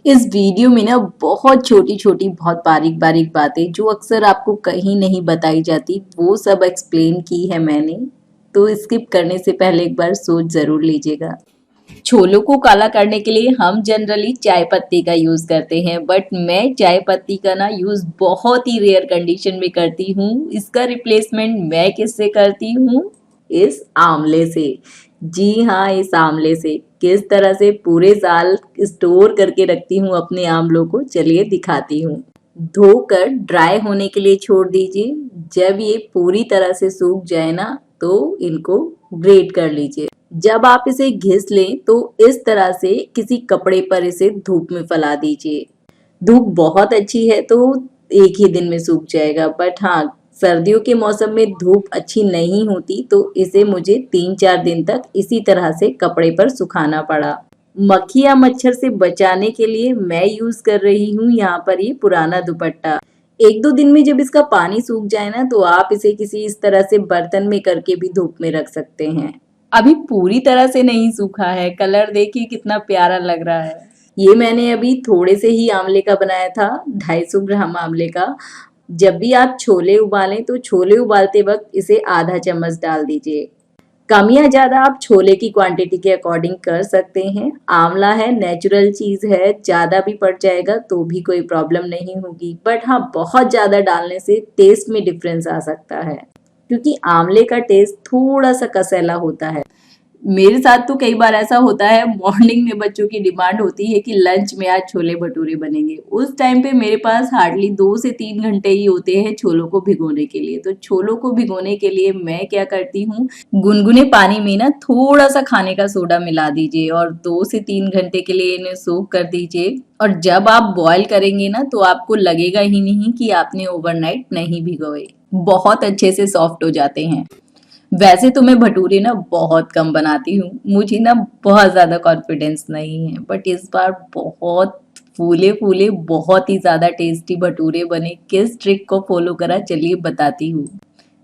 इस वीडियो में ना बहुत छोटी छोटी बहुत बारीक बारीक बातें जो अक्सर आपको कहीं नहीं बताई जाती वो सब एक्सप्लेन की है मैंने। तो स्किप करने से पहले एक बार सोच जरूर लीजिएगा। छोलों को काला करने के लिए हम जनरली चाय पत्ती का यूज करते हैं, बट मैं चाय पत्ती का ना यूज बहुत ही रेयर कंडीशन में करती हूँ। इसका रिप्लेसमेंट मैं किससे करती हूँ? इस आंवले से। जी हाँ, इस आंवले से किस तरह से पूरे साल स्टोर करके रखती हूँ अपने आंवलों को, चलिए दिखाती हूँ। धोकर ड्राई होने के लिए छोड़ दीजिए। जब ये पूरी तरह से सूख जाए ना तो इनको ग्रेट कर लीजिए। जब आप इसे घिस लें तो इस तरह से किसी कपड़े पर इसे धूप में फैला दीजिए। धूप बहुत अच्छी है तो एक ही दिन में सूख जाएगा, बट हाँ, सर्दियों के मौसम में धूप अच्छी नहीं होती तो इसे मुझे 3-4 दिन तक इसी तरह से कपड़े पर सुखाना पड़ा। मक्खी या मच्छर से बचाने के लिए मैं यूज कर रही हूँ यहाँ पर ये पुराना दुपट्टा। 1-2 दिन में जब इसका पानी सूख जाए ना तो आप इसे किसी इस तरह से बर्तन में करके भी धूप में रख सकते हैं। अभी पूरी तरह से नहीं सूखा है, कलर देखिए कितना प्यारा लग रहा है। ये मैंने अभी थोड़े से ही आंवले का बनाया था, 250 ग्राम आंवले का। जब भी आप छोले उबालें तो छोले उबालते वक्त इसे आधा चम्मच डाल दीजिए। कम या ज्यादा आप छोले की क्वांटिटी के अकॉर्डिंग कर सकते हैं। आंवला है, नेचुरल चीज है, ज्यादा भी पड़ जाएगा तो भी कोई प्रॉब्लम नहीं होगी, बट हाँ, बहुत ज्यादा डालने से टेस्ट में डिफरेंस आ सकता है क्योंकि आंवले का टेस्ट थोड़ा सा कसैला होता है। मेरे साथ तो कई बार ऐसा होता है, मॉर्निंग में बच्चों की डिमांड होती है कि लंच में आज छोले भटूरे बनेंगे। उस टाइम पे मेरे पास हार्डली 2 से 3 घंटे ही होते हैं छोलों को भिगोने के लिए। तो छोलों को भिगोने के लिए मैं क्या करती हूँ, गुनगुने पानी में ना थोड़ा सा खाने का सोडा मिला दीजिए और 2 से 3 घंटे के लिए इन्हें सोक कर दीजिए। और जब आप बॉईल करेंगे ना तो आपको लगेगा ही नहीं कि आपने ओवरनाइट नहीं भिगोए। बहुत अच्छे से सॉफ्ट हो जाते हैं। वैसे तो मैं भटूरे ना बहुत कम बनाती हूँ, मुझे ना बहुत ज्यादा कॉन्फिडेंस नहीं है, बट इस बार बहुत फूले फूले बहुत ही ज्यादा टेस्टी भटूरे बने। किस ट्रिक को फॉलो करा चलिए बताती हूँ।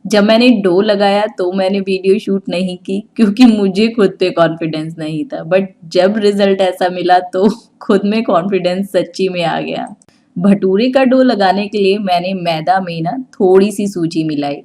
जब मैंने डो लगाया तो मैंने वीडियो शूट नहीं की क्योंकि मुझे खुद पे कॉन्फिडेंस नहीं था, बट जब रिजल्ट ऐसा मिला तो खुद में कॉन्फिडेंस सच्ची में आ गया। भटूरे का डो लगाने के लिए मैंने मैदा में ना थोड़ी सी सूजी मिलाई।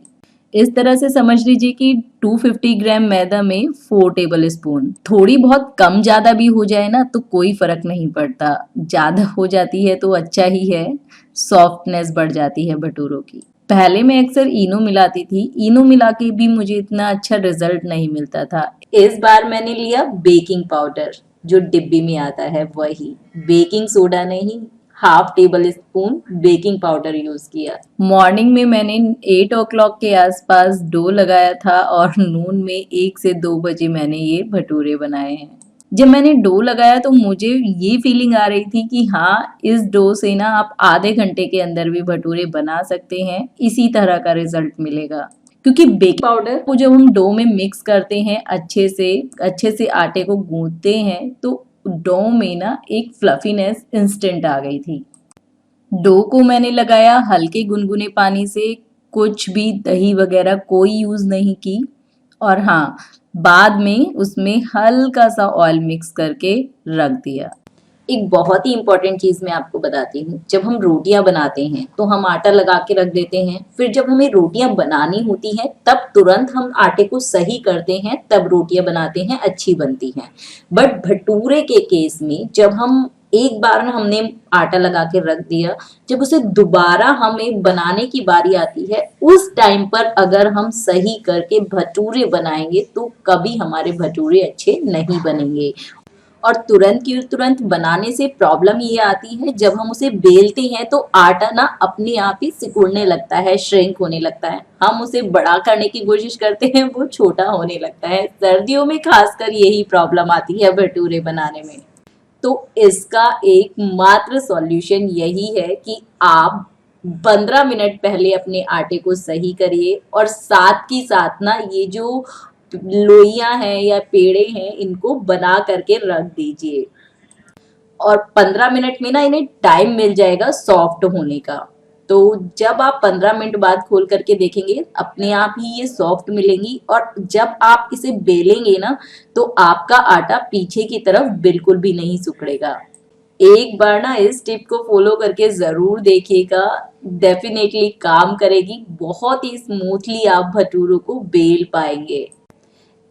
इस तरह से समझ लीजिए कि 250 ग्राम मैदा में 4 टेबल स्पून। थोड़ी बहुत कम ज्यादा भी हो जाए ना तो कोई फर्क नहीं पड़ता, ज्यादा हो जाती है तो अच्छा ही है, सॉफ्टनेस बढ़ जाती है भटूरों की। पहले मैं अक्सर इनो मिलाती थी, इनो मिला के भी मुझे इतना अच्छा रिजल्ट नहीं मिलता था। इस बार मैंने लिया बेकिंग पाउडर, जो डिब्बी में आता है वही, बेकिंग सोडा नहीं, half table spoon baking powder use किया। मॉर्निंग में मैंने 8 o'clock के आसपास डो लगाया था और नून में 1 से 2 बजे मैंने ये भटूरे बनाए हैं। जब मैंने डो लगाया तो मुझे ये फीलिंग आ रही थी कि हाँ, इस डो से ना आप आधे घंटे के अंदर भी भटूरे बना सकते हैं, इसी तरह का रिजल्ट मिलेगा। क्योंकि बेकिंग पाउडर को जब हम डो में मिक्स करते हैं, अच्छे से आटे को गूंथते हैं तो डो में ना एक फ्लफीनेस इंस्टेंट आ गई थी। डो को मैंने लगाया हल्के गुनगुने पानी से, कुछ भी दही वगैरह कोई यूज नहीं की। और हाँ, बाद में उसमें हल्का सा ऑयल मिक्स करके रख दिया। एक बहुत ही इंपॉर्टेंट चीज मैं आपको बताती हूँ, जब हम रोटियां बनाते हैं तो हम आटा लगा के रख देते हैं, फिर जब हमें रोटियां बनानी होती हैं तब तुरंत हम आटे को सही करते हैं, तब रोटियां बनाते हैं, अच्छी बनती हैं। बट भटूरे के केस में जब हम एक बार हमने आटा लगा के रख दिया, जब उसे दोबारा हमें बनाने की बारी आती है, उस टाइम पर अगर हम सही करके भटूरे बनाएंगे तो कभी हमारे भटूरे अच्छे नहीं बनेंगे। और तुरंत की तुरंत बनाने से प्रॉब्लम ये आती है, जब हम उसे बेलते हैं तो आटा ना अपने आप ही सिकुड़ने लगता है, श्रिंक होने लगता है। हम उसे बड़ा करने की कोशिश करते हैं, वो छोटा होने लगता है। सर्दियों में खासकर यही प्रॉब्लम आती है भटूरे बनाने में। तो इसका एकमात्र सॉल्यूशन यही है कि आप 15 मिनट पहले अपने आटे को सही करिए और साथ ही साथ ना ये जो लोइयां हैं या पेड़े हैं इनको बना करके रख दीजिए और 15 मिनट में ना इन्हें टाइम मिल जाएगा सॉफ्ट होने का। तो जब आप 15 मिनट बाद खोल करके देखेंगे अपने आप ही ये सॉफ्ट मिलेंगी और जब आप इसे बेलेंगे ना तो आपका आटा पीछे की तरफ बिल्कुल भी नहीं सिकुड़ेगा। एक बार ना इस टिप को फॉलो करके जरूर देखिएगा, डेफिनेटली काम करेगी। बहुत ही स्मूथली आप भटूरों को बेल पाएंगे।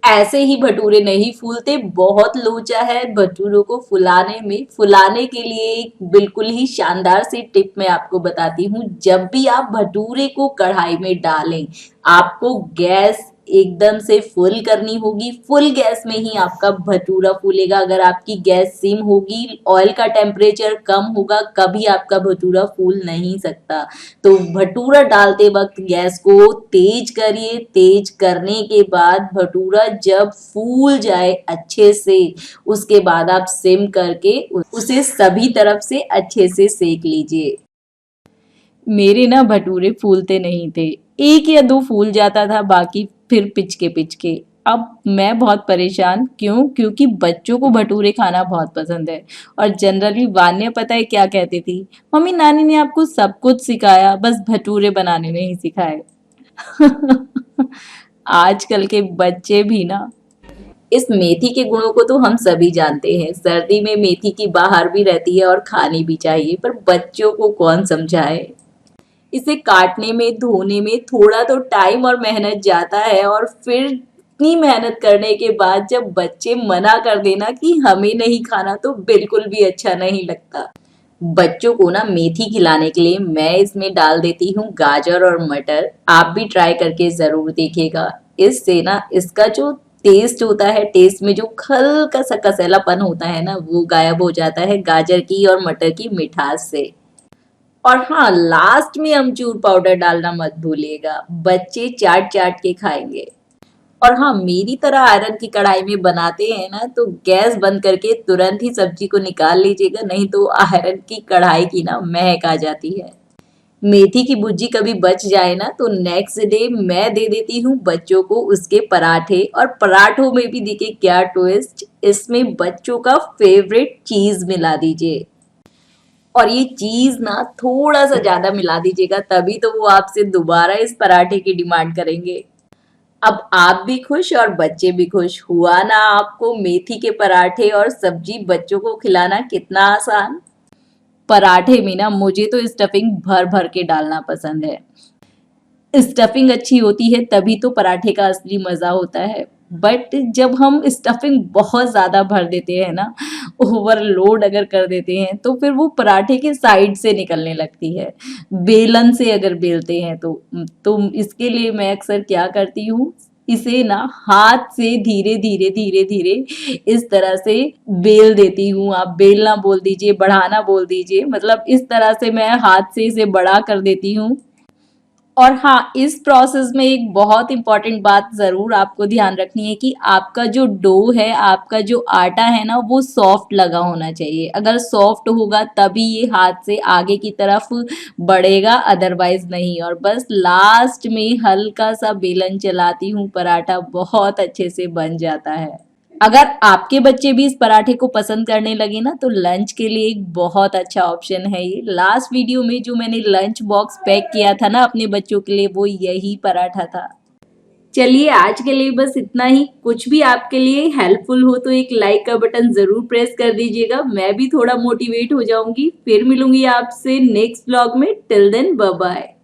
ऐसे ही भटूरे नहीं फूलते, बहुत लोचा है भटूरों को फुलाने में। फुलाने के लिए एक बिल्कुल ही शानदार सी टिप मैं आपको बताती हूँ। जब भी आप भटूरे को कढ़ाई में डालें, आपको गैस एकदम से फुल करनी होगी। फुल गैस में ही आपका भटूरा फूलेगा। अगर आपकी गैस सिम होगी, ऑयल का टेम्परेचर कम होगा, कभी आपका भटूरा फूल नहीं सकता। तो भटूरा डालते वक्त गैस को तेज करिए। तेज करने के बाद भटूरा जब फूल जाए अच्छे से, उसके बाद आप सिम करके उसे सभी तरफ से अच्छे से सेक लीजिए। मेरे ना भटूरे फूलते नहीं थे, एक या दो फूल जाता था, बाकी फिर पिचके पिचके। अब मैं बहुत परेशान, क्यों? क्योंकि बच्चों को भटूरे खाना बहुत पसंद है। और जनरली वान्या पता है क्या कहती थी? मम्मी, नानी ने आपको सब कुछ सिखाया, बस भटूरे बनाने नहीं सिखाए। आजकल के बच्चे भी ना। इस मेथी के गुणों को तो हम सभी जानते हैं। सर्दी में मेथी की बहार भी रहती है और खानी भी चाहिए, पर बच्चों को कौन समझाए। इसे काटने में, धोने में थोड़ा तो टाइम और मेहनत जाता है, और फिर इतनी मेहनत करने के बाद जब बच्चे मना कर देना कि हमें नहीं खाना, तो बिल्कुल भी अच्छा नहीं लगता। बच्चों को ना मेथी खिलाने के लिए मैं इसमें डाल देती हूँ गाजर और मटर। आप भी ट्राई करके जरूर देखिएगा। इससे ना इसका जो टेस्ट होता है, टेस्ट में जो हल्का सा कसैलापन होता है ना, वो गायब हो जाता है गाजर की और मटर की मिठास से। और हाँ, लास्ट में अमचूर पाउडर डालना मत भूलिएगा, बच्चे चाट चाट के खाएंगे। और हाँ, मेरी तरह आयरन की कढ़ाई में बनाते हैं ना, तो गैस बंद करके तुरंत ही सब्जी को निकाल लीजिएगा, नहीं तो आयरन की कढ़ाई की ना महक आ जाती है। मेथी की भुर्जी कभी बच जाए ना, तो नेक्स्ट डे मैं दे देती हूँ बच्चों को उसके पराठे। और पराठों में भी देखिए क्या ट्विस्ट, इसमें बच्चों का फेवरेट चीज मिला दीजिए। और ये चीज ना थोड़ा सा ज्यादा मिला दीजिएगा, तभी तो वो आपसे दोबारा इस पराठे की डिमांड करेंगे। अब आप भी खुश और बच्चे भी खुश। हुआ ना आपको मेथी के पराठे और सब्जी बच्चों को खिलाना कितना आसान। पराठे में ना मुझे तो स्टफिंग भर भर के डालना पसंद है। स्टफिंग अच्छी होती है तभी तो पराठे का असली मजा होता है। बट जब हम स्टफिंग बहुत ज्यादा भर देते हैं ना, ओवरलोड अगर कर देते हैं, तो फिर वो पराठे के साइड से निकलने लगती है। बेलन से अगर बेलते हैं तो इसके लिए मैं अक्सर क्या करती हूँ, इसे ना हाथ से धीरे धीरे धीरे धीरे इस तरह से बेल देती हूँ। आप बेलना बोल दीजिए, बढ़ाना बोल दीजिए, मतलब इस तरह से मैं हाथ से इसे बड़ा कर देती हूँ। और हाँ, इस प्रोसेस में एक बहुत इंपॉर्टेंट बात ज़रूर आपको ध्यान रखनी है कि आपका जो डो है, आपका जो आटा है ना, वो सॉफ्ट लगा होना चाहिए। अगर सॉफ्ट होगा तभी ये हाथ से आगे की तरफ बढ़ेगा, अदरवाइज नहीं। और बस लास्ट में हल्का सा बेलन चलाती हूँ, पराठा बहुत अच्छे से बन जाता है। अगर आपके बच्चे भी इस पराठे को पसंद करने लगे ना, तो लंच के लिए एक बहुत अच्छा ऑप्शन है ये। लास्ट वीडियो में जो मैंने लंच बॉक्स पैक किया था ना अपने बच्चों के लिए, वो यही पराठा था। चलिए, आज के लिए बस इतना ही। कुछ भी आपके लिए हेल्पफुल हो तो एक लाइक का बटन जरूर प्रेस कर दीजिएगा, मैं भी थोड़ा मोटिवेट हो जाऊंगी। फिर मिलूंगी आपसे नेक्स्ट व्लॉग में। Till then, bye bye.